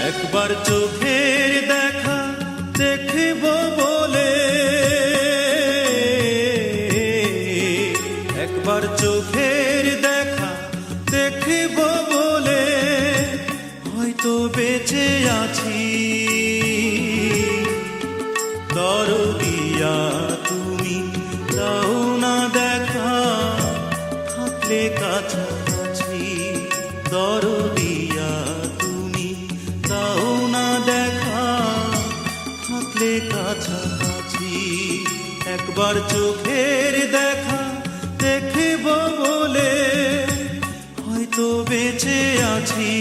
একবার চোখের দেখা দেখব বলে, একবার চোখের দেখা দেখব বলে হয়তো বেঁচে আছি। দরদিয়া তুমি দাও না দেখা, থাকলে কাছাকাছি। দরদিয়া তুমি দাও না দেখা, থাকলে কাছাকাছি। একবার চোখের দেখা দেখব বলে হয়তো বেঁচে আছি।